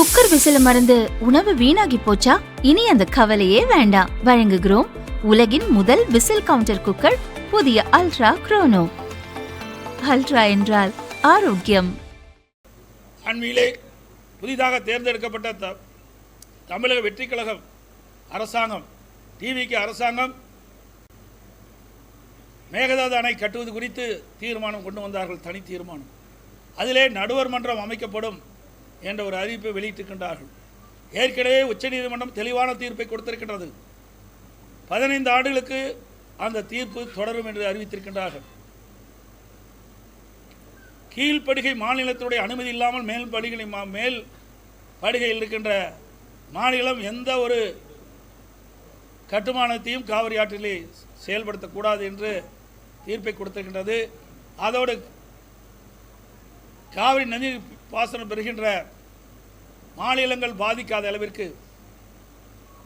Cooker விசில மறந்து உணவு வீணாகி போச்சா? இனி அந்த கவலையே வேண்டாம். வழங்குகிறோம் உலகின் முதல் விசில் கவுண்டர் குக்கர், புதிய அல்ட்ரா குரோனோ. அல்ட்ரா என்றால் ஆரோக்கியம். அண்மையிலே புதிதாக தேர்ந்தெடுக்கப்பட்ட தமிழக வெற்றி கழகம் அரசாங்கம், டிவிக்கு அரசாங்கம் மேகதாது அணை கட்டுவது குறித்து தீர்மானம் கொண்டு வந்தார்கள், தனி தீர்மானம். அதிலே நடுவர் மன்றம் அமைக்கப்படும் என்ற ஒரு அறிவிப்பை வெளியிட்டிருக்கின்றார்கள். ஏற்கனவே உச்சநீதிமன்றம் தெளிவான தீர்ப்பை கொடுத்திருக்கின்றது. 15 ஆண்டுகளுக்கு அந்த தீர்ப்பு தொடரும் என்று அறிவித்திருக்கின்றார்கள். கீழ்ப்படுகை மாநிலத்தினுடைய அனுமதி இல்லாமல் மேல் படுகையில் இருக்கின்ற மாநிலம் எந்த ஒரு கட்டுமானத்தையும் காவிரி ஆற்றிலே செயல்படுத்தக்கூடாது என்று தீர்ப்பை கொடுத்திருக்கின்றது. அதோடு காவிரி நதி பாசனம் பெறுகின்ற மாநிலங்கள் பாதிக்காத அளவிற்கு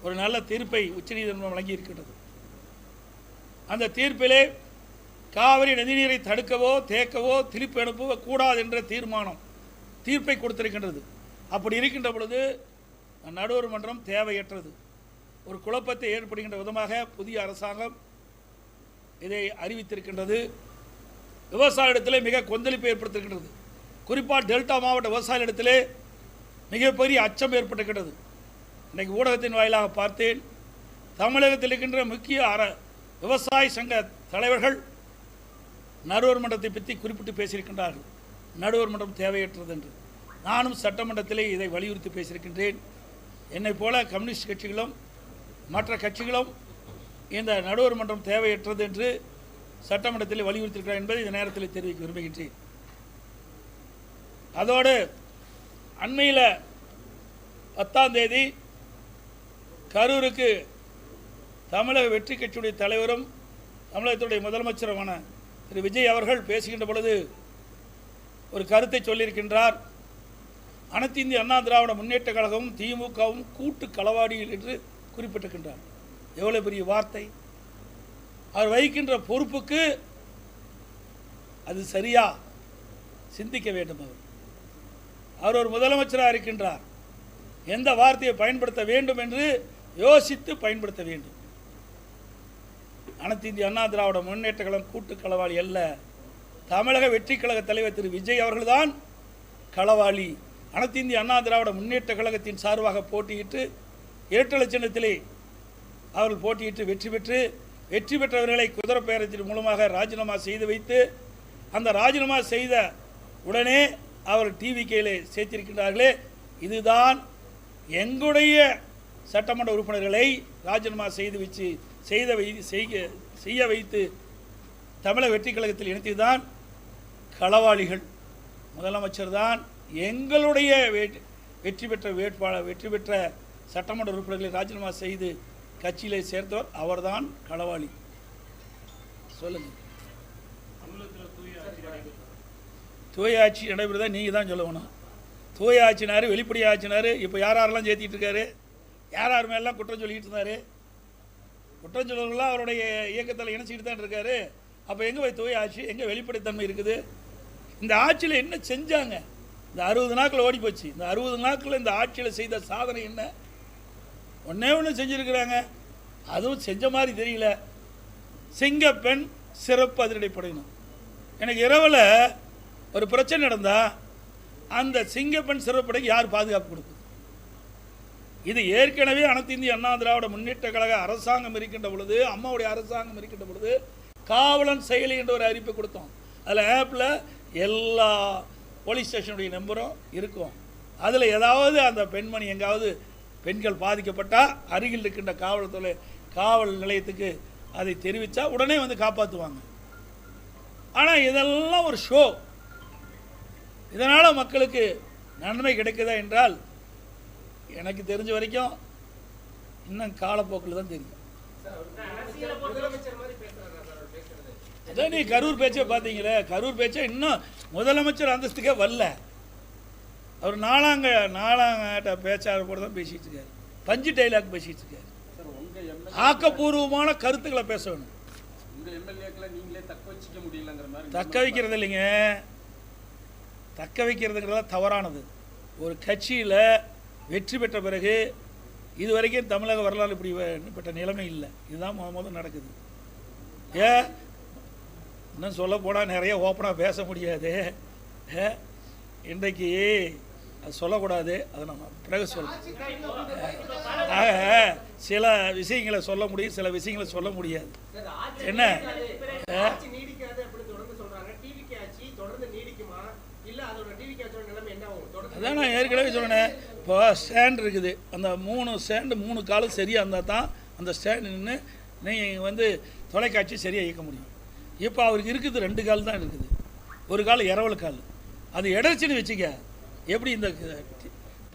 ஒரு நல்ல தீர்ப்பை உச்சநீதிமன்றம் வழங்கியிருக்கின்றது. அந்த தீர்ப்பிலே காவிரி நதிநீரை தடுக்கவோ தேக்கவோ திருப்பி அனுப்பவோ கூடாது என்ற தீர்ப்பை கொடுத்திருக்கின்றது. அப்படி இருக்கின்ற பொழுது நடுவர் மன்றம் தேவையற்றது. ஒரு குழப்பத்தை ஏற்படுகின்ற விதமாக புதிய அரசாங்கம் இதை அறிவித்திருக்கின்றது. விவசாயிடத்திலே மிக கொந்தளிப்பை ஏற்படுத்தியிருக்கின்றது. குறிப்பாக டெல்டா மாவட்ட விவசாயிகளிடத்திலே மிகப்பெரிய அச்சம் ஏற்பட்டிருக்கிறது. இன்றைக்கு ஊடகத்தின் வாயிலாக பார்த்தேன், தமிழகத்தில் இருக்கின்ற முக்கிய விவசாய சங்க தலைவர்கள் நடுவர் மன்றத்தை பற்றி குறிப்பிட்டு பேசியிருக்கின்றார்கள். நடுவர் மன்றம் தேவையற்றது என்று. நானும் சட்டமன்றத்திலே இதை வலியுறுத்தி பேசியிருக்கின்றேன். என்னை போல கம்யூனிஸ்ட் கட்சிகளும் மற்ற கட்சிகளும் இந்த நடுவர் மன்றம் தேவையற்றது என்று சட்டமன்றத்தில் வலியுறுத்தியிருக்கிறார் என்பதை இந்த நேரத்தில் தெரிவிக்க விரும்புகின்றேன். அதோடு அண்மையில் 10ஆம் தேதி கரூருக்கு தமிழக வெற்றி கட்சியுடைய தலைவரும் தமிழகத்துடைய முதலமைச்சருமான திரு விஜய் அவர்கள் பேசுகின்ற பொழுது ஒரு கருத்தை சொல்லியிருக்கின்றார். அனைத்து இந்திய அண்ணா திராவிட முன்னேற்ற கழகமும் திமுகவும் கூட்டு களவாடிகள் என்று குறிப்பிட்டிருக்கின்றார். எவ்வளவு பெரிய வார்த்தை! அவர் வகிக்கின்ற பொறுப்புக்கு அது சரியா? சிந்திக்க வேண்டும். அவர் ஒரு முதலமைச்சராக இருக்கின்றார். எந்த வார்த்தையை பயன்படுத்த வேண்டும் என்று யோசித்து பயன்படுத்த வேண்டும். அனைத்து இந்திய அண்ணா திராவிட முன்னேற்ற கழகம் கூட்டு களவாளி அல்ல. தமிழக வெற்றி கழக தலைவர் திரு விஜய் அவர்கள்தான் களவாளி. அனைத்து இந்திய அண்ணா திராவிட முன்னேற்ற கழகத்தின் சார்பாக போட்டியிட்டு இரட்டை சின்னத்திலே அவர்கள் போட்டியிட்டு வெற்றி பெற்றவர்களை குதிரை பேரத்தின் மூலமாக ராஜினாமா செய்து வைத்து, அந்த ராஜினாமா செய்த உடனே அவர் டிவிக்கையிலே சேர்த்திருக்கின்றார்களே, இதுதான் எங்களுடைய சட்டமன்ற உறுப்பினர்களை ராஜினாமா செய்ய வைத்து தமிழக வெற்றி கழகத்தில் இணைத்துதான் களவாளிகள். முதலமைச்சர் தான் எங்களுடைய வெற்றி பெற்ற சட்டமன்ற உறுப்பினர்களை ராஜினாமா செய்து கட்சியிலே சேர்த்தவர் அவர்தான் களவாளி. சொல்லுங்க. தூய ஆட்சி நடைபெறுதா? நீங்கள் தான் சொல்லணும். தூய ஆட்சினார், வெளிப்படை ஆட்சினார். இப்போ யாரெல்லாம் சேர்த்திட்டு இருக்காரு? யார் மேலாம் குற்றம் சொல்லிக்கிட்டு இருந்தார்? குற்றம் சொல்லுறவங்களாம் அவருடைய இயக்கத்தில் இணைச்சிக்கிட்டு தான் இருக்காரு. அப்போ எங்கே போய் தூய ஆட்சி, எங்கே வெளிப்படைத்தன்மை இருக்குது? இந்த ஆட்சியில் என்ன செஞ்சாங்க? இந்த 60 நாட்கள் ஓடி போச்சு. இந்த 60 நாட்களில் இந்த ஆட்சியில் செய்த சாதனை என்ன? ஒன்று செஞ்சுருக்கிறாங்க. அதுவும் செஞ்ச மாதிரி தெரியல. சிங்கப்பெண் சிறப்பு அதிரடிப்படையினர். எனக்கு இரவில் ஒரு பிரச்சனை நடந்தால் அந்த சிங்கப்பெண் சிறப்படைக்கு யார் பாதுகாப்பு கொடுக்குது? இது ஏற்கனவே அனைத்து இந்திய அண்ணா திராவிட முன்னேற்ற கழக அரசாங்கம் இருக்கின்ற பொழுது, அம்மாவுடைய அரசாங்கம் இருக்கின்ற பொழுது காவலன் செயலி என்ற ஒரு அறிவிப்பை கொடுத்தோம். அதில் ஆப்பில் எல்லா போலீஸ் ஸ்டேஷனுடைய நம்பரும் இருக்கும். அதில் ஏதாவது அந்த பெண்மணி எங்காவது பெண்கள் பாதிக்கப்பட்டால் அருகில் இருக்கின்ற காவல் நிலையத்துக்கு அதை தெரிவித்தா உடனே வந்து காப்பாற்றுவாங்க. ஆனால் இதெல்லாம் ஒரு ஷோ. இதனால் மக்களுக்கு நன்மை கிடைக்குதா என்றால் எனக்கு தெரிஞ்ச வரைக்கும் இன்னும் காலப்போக்கில் தான் தெரியும். அதான் நீ கரூர் பேச்சை பார்த்தீங்களே, கரூர் பேச்சை இன்னும் முதலமைச்சர் அந்தஸ்துக்கே வரல. அவர் நாலாங்கட்ட பேச்சாளர் கூட தான் பேசிகிட்டு இருக்காரு. பஞ்சு டைலாக் பேசிகிட்டு இருக்காரு. ஆக்கப்பூர்வமான கருத்துக்களை பேசணும். தக்க வைக்கிறது இல்லைங்க. தக்க வைக்கிறதுங்கிறத தவறானது. ஒரு கட்சியில் வெற்றி பெற்ற பிறகு இதுவரைக்கும் தமிழக வரலாறு இப்படிப்பட்ட நிலைமை இல்லை. இதுதான் முதல் நடக்குது. ஏன் இன்னும் சொல்ல போனால் நிறைய ஓப்பனாக பேச முடியாது. இன்றைக்கு அது சொல்லக்கூடாது, அதை நம்ம பிறகு சொல்லலாம். சில விஷயங்களை சொல்ல முடியும், சில விஷயங்களை சொல்ல முடியாது. என்ன அதான் நான் ஏற்கனவே சொன்னேன். இப்போ ஸ்டாண்ட் இருக்குது, அந்த 3 ஸ்டாண்டு 3 காலும் சரியாக இருந்தால் தான் அந்த ஸ்டாண்டு நின்று நீங்கள் வந்து தொலைக்காட்சி சரியாக இயக்க முடியும். இப்போ அவருக்கு இருக்குது 2 கால் தான் இருக்குது. ஒரு கால் இரவல் கால், அது இடர்ச்சின்னு வச்சுக்க. எப்படி இந்த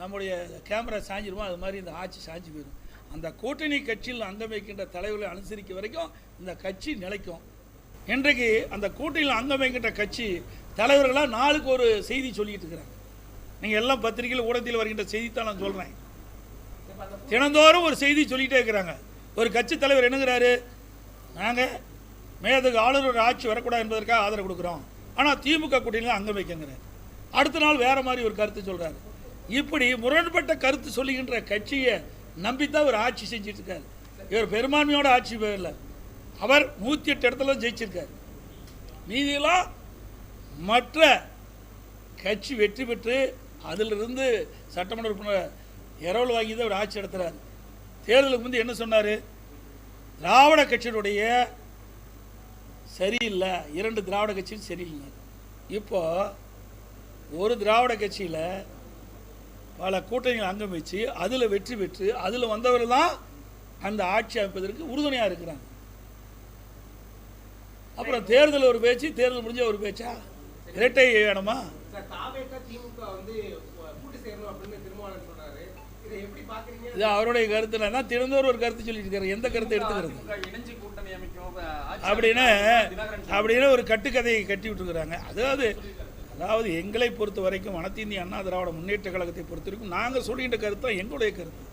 நம்முடைய கேமரா சாஞ்சிருமோ அது மாதிரி இந்த ஆட்சி சாஞ்சி போயிடும். அந்த கூட்டணி கட்சியில் அங்கம் வைக்கின்ற தலைவர்களை அனுசரிக்க வரைக்கும் இந்த கட்சி நிலைக்கும். இன்றைக்கு அந்த கூட்டணியில் அங்கம் வைக்கின்ற கட்சி தலைவர்களாக நாளுக்கு ஒரு செய்தி சொல்லிட்டு இருக்கிறாங்க. நீங்கள் எல்லாம் பத்திரிகையில் ஊடகத்தில் வருகின்ற செய்தித்தான் நான் சொல்கிறேன். தினந்தோறும் ஒரு செய்தி சொல்லிகிட்டே இருக்கிறாங்க. ஒரு கட்சி தலைவர் என்னங்கிறாரு, நாங்கள் மேதகு ஆளுநர் ஆட்சி வரக்கூடாது என்பதற்காக ஆதரவு கொடுக்குறோம், ஆனால் திமுக கூட்டணியில் அங்கம் வைக்கங்கிறார். அடுத்த நாள் வேறு மாதிரி ஒரு கருத்து சொல்கிறார். இப்படி முரண்பட்ட கருத்து சொல்லுகின்ற கட்சியை நம்பித்தான் ஒரு ஆட்சி செஞ்சுட்டு இருக்காரு. இவர் பெரும்பான்மையோட ஆட்சி இல்லை, அவர் 108 இடத்துல ஜெயிச்சிருக்கார். மீதியெல்லாம் மற்ற கட்சி வெற்றி பெற்று அதிலிருந்து சட்டமன்ற உறுப்பினர் இரவல் வாங்கி தான் ஒரு ஆட்சி நடத்துகிறார். தேர்தலுக்கு முந்தைய என்ன சொன்னார், திராவிட கட்சியினுடைய சரியில்லை, 2 திராவிட கட்சியும் சரியில்லை. இப்போ ஒரு திராவிட கட்சியில் பல கூட்டணிகள் அங்கம் வச்சு அதில் வெற்றி பெற்று அதில் வந்தவர் தான் அந்த ஆட்சி அமைப்பதற்கு உறுதுணையாக இருக்கிறாங்க. அப்புறம் தேர்தல் ஒரு பேச்சு, தேர்தல் முடிஞ்ச ஒரு பேச்சா, இரட்டை வேணுமா? இது அவருடைய கருத்துல தான் தினந்தோறும் ஒரு கருத்து சொல்லிட்டு இருக்காரு. எந்த கருத்தை எடுத்துக்கிறது அப்படின்னு ஒரு கட்டுக்கதையை கட்டி விட்டுருக்குறாங்க. அதாவது எங்களை பொறுத்த வரைக்கும் அனைத்து இந்திய அண்ணா திராவிட முன்னேற்ற கழகத்தை பொறுத்த வரைக்கும் நாங்கள் சொல்லிகின்ற கருத்து தான் எங்களுடைய கருத்து.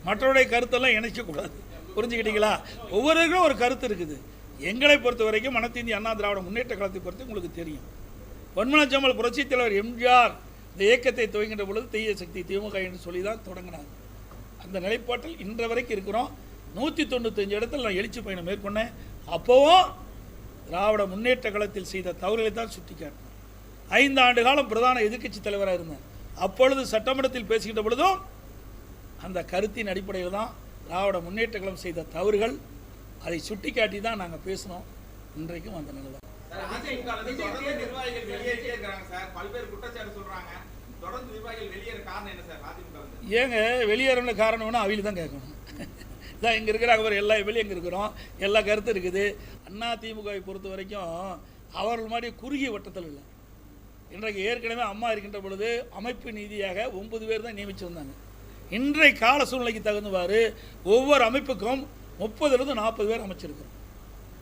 மற்றவருடைய கருத்தெல்லாம் இணைக்கக்கூடாது, புரிஞ்சுக்கிட்டீங்களா? ஒவ்வொருவருக்கும் ஒரு கருத்து இருக்குது. எங்களை பொறுத்த வரைக்கும் அனைத்து இந்திய அண்ணா திராவிட முன்னேற்ற கழகத்தை பொறுத்து உங்களுக்கு தெரியும். பொன்மனச்செம்மல் புரட்சித் தலைவர் எம்ஜிஆர் இந்த இயக்கத்தை துவங்கின்ற பொழுது தீய சக்தி திமுக என்று சொல்லி தான் தொடங்கினாங்க. அந்த நிலைப்பாட்டில் இன்ற வரைக்கும் இருக்கிறோம். 195 இடத்துல நான் எழுச்சி பயணம் மேற்கொண்டேன். அப்போவும் திராவிட முன்னேற்ற கழகத்தில் செய்த தவறுகளை தான் சுட்டி காட்டினேன். 5 ஆண்டு காலம் பிரதான எதிர்க்கட்சி தலைவராக இருந்தேன். அப்பொழுது சட்டமன்றத்தில் பேசுகின்ற பொழுதும் அந்த கருத்தின் அடிப்படையில் தான் திராவிட முன்னேற்ற கழகம் செய்த தவறுகள், அதை சுட்டி காட்டி தான் நாங்கள் பேசினோம். இன்றைக்கும் அந்த நிலை தான். ஏங்க வெளியேறன்னு காரணம்னா அவையில் தான் கேட்கணும். இதான் இங்கே இருக்கிறாங்க, அவர் எல்லா வெளியே இங்கே இருக்கிறோம், எல்லா கருத்து இருக்குது. அண்ணா திமுகவை பொறுத்த வரைக்கும் அவர்கள் மாதிரி குறுகிய வட்டத்தில் இல்லை. இன்றைக்கு ஏற்கனவே அம்மா இருக்கின்ற பொழுது அமைப்பு நீதியாக 9 பேர் தான் நியமித்து வந்தாங்க. இன்றைய கால சூழ்நிலைக்கு தகுந்தவாறு ஒவ்வொரு அமைப்புக்கும் 30லிருந்து 40 பேர் அமைச்சிருக்கிறோம்.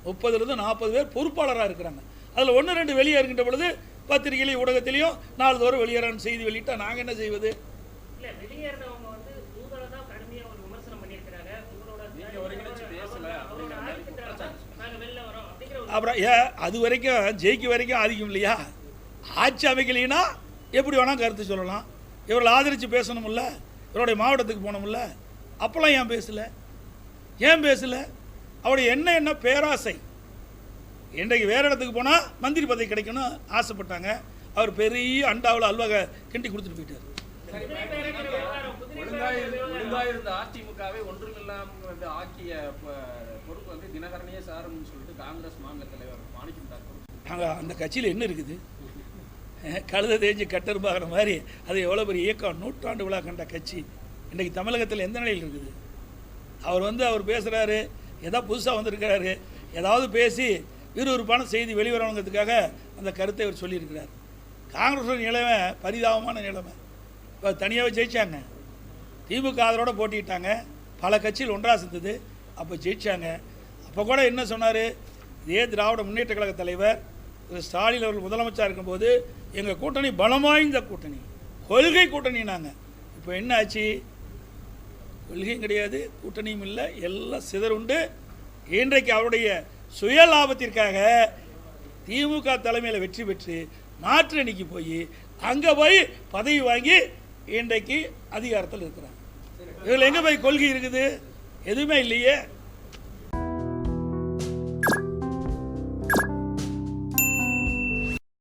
30லிருந்து 40 பேர் பொறுப்பாளராக இருக்கிறாங்க. அதில் 1-2 வெளியே இருக்கின்ற பொழுது பத்திரிகையிலையும் ஊடகத்திலையும் நாள்தோறும் வெளியேறான்னு செய்தி வெளியிட்டால் நாங்கள் என்ன செய்வது? அப்புறம் அது வரைக்கும் ஜெயிக்க வரைக்கும் ஆதிக்கம் இல்லையா? ஆட்சி அமைக்கலைன்னா எப்படி வேணால் கருத்து சொல்லலாம். இவர்கள் ஆதரித்து பேசணும்ல, இவருடைய மாவட்டத்துக்கு போனோம்ல, அப்போல்லாம் ஏன் பேசலை? அவருடைய என்ன பேராசை. இன்றைக்கு வேறு இடத்துக்கு போனால் மந்திரி பதவி கிடைக்கணும் ஆசைப்பட்டாங்க. அவர் பெரிய அண்டாவில் அல்வாக கிண்டி கொடுத்துட்டு போயிட்டார். அதிமுகவை ஒன்றுமில்லாமல் ஆக்கிய பொறுப்பு வந்து தினகரனையே சாருன்னு சொல்லிட்டு காங்கிரஸ் மாநில தலைவர் மாணிக்கம் தாக்கூர். அந்த கட்சியில் என்ன இருக்குது? கழுத தேஞ்சு கட்டரும்பாகிற மாதிரி அது எவ்வளோ பெரிய இயக்கம், 100 விழா கண்ட கட்சி இன்றைக்கு தமிழகத்தில் எந்த நிலையில் இருக்குது? அவர் பேசுகிறாரு, ஏதோ புதுசாக வந்திருக்கிறாரு, ஏதாவது பேசி விறுவிறுப்பான செய்தி வெளிவரணுங்கிறதுக்காக அந்த கருத்தை அவர் சொல்லியிருக்கிறார். காங்கிரஸ் நிலைமை பரிதாபமான நிலைமை. இப்போ தனியாகவே ஜெயித்தாங்க, திமுக ஆதரோடு போட்டிட்டாங்க, பல கட்சிகள் ஒன்றாக சேர்ந்தது, அப்போ ஜெயித்தாங்க. அப்போ கூட என்ன சொன்னார், இதே திராவிட முன்னேற்ற கழக தலைவர் ஸ்டாலின் அவர்கள் முதலமைச்சராக இருக்கும்போது எங்கள் கூட்டணி பலமாய்ந்த கூட்டணி, கொள்கை கூட்டணி. நாங்கள் இப்போ என்ன ஆச்சு? கொள்கையும் கிடையாது, கூட்டணியும் இல்லை, எல்லாம் சிதறுண்டு. இன்றைக்கு அவருடைய சுய லாபத்திற்காக திமுக தலைமையில் வெற்றி பெற்று மாற்று அணிக்கு போய் அங்கே போய் பதவி வாங்கி இன்றைக்கு அதிகாரத்தில் இருக்கிறாங்க. இதில் எங்கே போய் கொள்கை இருக்குது? எதுவுமே இல்லையே.